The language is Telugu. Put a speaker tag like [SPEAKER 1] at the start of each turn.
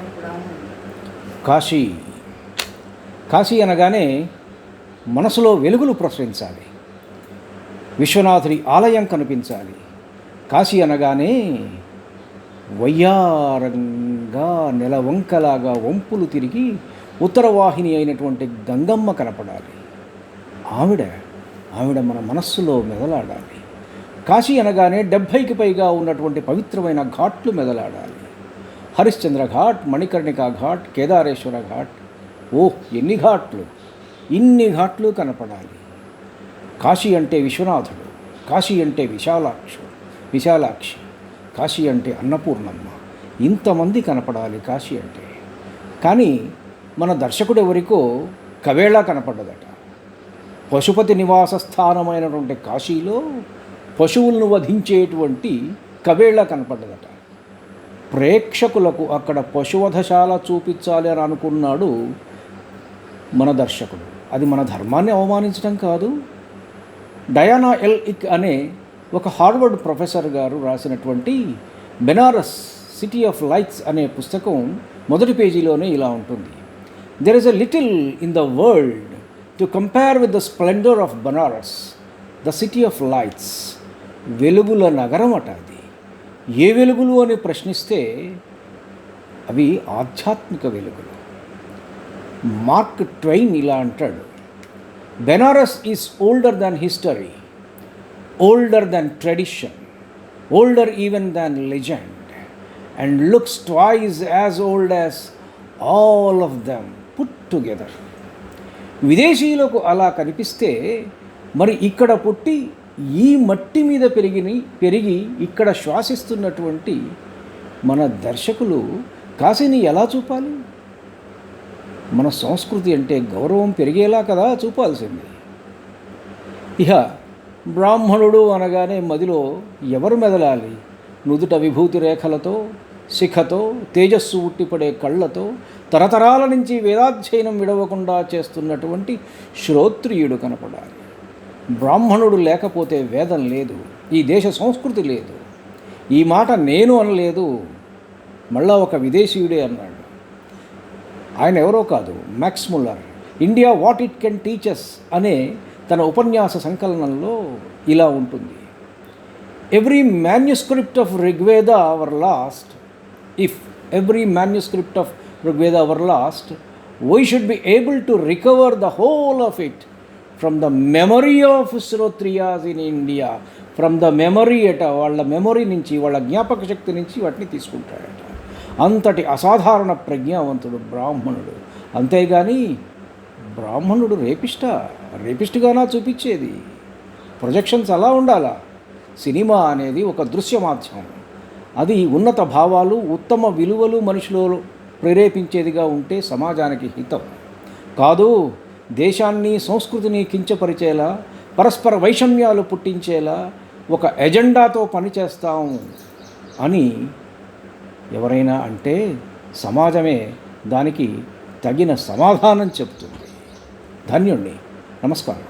[SPEAKER 1] అని కూడా ఉంది.
[SPEAKER 2] కాశీ కాశీ అనగానే మనసులో వెలుగులు ప్రసరించాలి, విశ్వనాథుడి ఆలయం కనిపించాలి. కాశీ అనగానే వయ్యారంగా నెలవంకలాగా వంపులు తిరిగి ఉత్తరవాహిని అయినటువంటి గంగమ్మ కనపడాలి. ఆవిడ మన మనస్సులో మెదలాడాలి. కాశీ అనగానే 70కి పైగా ఉన్నటువంటి పవిత్రమైన ఘాట్లు మెదలాడాలి. హరిశ్చంద్ర ఘాట్, మణికర్ణికా ఘాట్, కేదారేశ్వర ఘాట్. ఎన్ని ఘాట్లు! ఇన్ని ఘాట్లు కనపడాలి. కాశీ అంటే విశ్వనాథుడు, కాశీ అంటే విశాలాక్షి, కాశీ అంటే అన్నపూర్ణమ్మ. ఇంతమంది కనపడాలి కాశీ అంటే. కానీ మన దర్శకుడు ఎవరికో కవేళ కనపడ్డదట. పశుపతి నివాస స్థానమైనటువంటి కాశీలో పశువులను వధించేటువంటి కవేళ కనపడ్డదట. ప్రేక్షకులకు అక్కడ పశువధశాల చూపించాలి అని అనుకున్నాడు మన దర్శకుడు. అది మన ధర్మాన్ని అవమానించడం కాదు. డయానా ఎల్ ఇక్ అనే ఒక హార్వర్డ్ ప్రొఫెసర్ గారు రాసినటువంటి బెనారస్ సిటీ ఆఫ్ లైట్స్ అనే పుస్తకం మొదటి పేజీలోనే ఇలా ఉంటుంది. There is a little in the world to compare with the Splendor of Banaras, the city of lights. వెలుగుల నగరం అట అది. ఏ వెలుగులు అని ప్రశ్నిస్తే అవి ఆధ్యాత్మిక వెలుగులు. మార్క్ ట్వైన్ ఇలా అంటాడు, Benaras is older than history, older than tradition, older even than legend, and looks twice as old as all of them put together. విదేశీయులకు అలా కనిపిస్తే మరి ఇక్కడ పుట్టి ఈ మట్టి మీద పెరిగి ఇక్కడ శ్వాసిస్తున్నటువంటి మన దర్శకులు కాశీని ఎలా చూపాలి? మన సంస్కృతి అంటే గౌరవం పెరిగేలా కదా చూపాల్సింది. ఇక బ్రాహ్మణుడు అనగానే మదిలో ఎవరు మెదలాలి? నుదుట విభూతి రేఖలతో, శిఖతో, తేజస్సు ఉట్టిపడే కళ్ళతో తరతరాల నుంచి వేదాధ్యయనం విడవకుండా చేస్తున్నటువంటి శ్రోత్రియుడు కనపడాలి. బ్రాహ్మణుడు లేకపోతే వేదం లేదు, ఈ దేశ సంస్కృతి లేదు. ఈ మాట నేను అనలేదు, మళ్ళా ఒక విదేశీయుడే అన్నాడు. ఆయన ఎవరో కాదు, max Muller. India what it can teaches అనే తన ఉపన్యాస సంకలనంలో ఇలా ఉంటుంది. Every manuscript of Rigveda were lost, if every manuscript of Rigveda were lost, we should be able to recover the whole of it from the memory of Shrotriyas in India. From the memory వాళ్ళ మెమొరీ నుంచి, వాళ్ళ జ్ఞాపక శక్తి నుంచి వాటిని తీసుకుంటాడట. అంతటి అసాధారణ ప్రజ్ఞావంతుడు బ్రాహ్మణుడు. అంతేగాని బ్రాహ్మణుడు రేపిస్ట్గానా చూపించేది? ప్రొజెక్షన్స్ అలా ఉండాలా? సినిమా అనేది ఒక దృశ్య మాధ్యమం. అది ఉన్నత భావాలు, ఉత్తమ విలువలు మనిషిలో ప్రేరేపించేదిగా ఉంటే సమాజానికి హితం. కాదు దేశాన్ని, సంస్కృతిని కించపరిచేలా, పరస్పర వైషమ్యాలు పుట్టించేలా ఒక ఎజెండాతో పనిచేస్తాం అని ఎవరైనా అంటే సమాజమే దానికి తగిన సమాధానం చెప్తుంది. ధన్యుణ్ణి. నమస్కారం.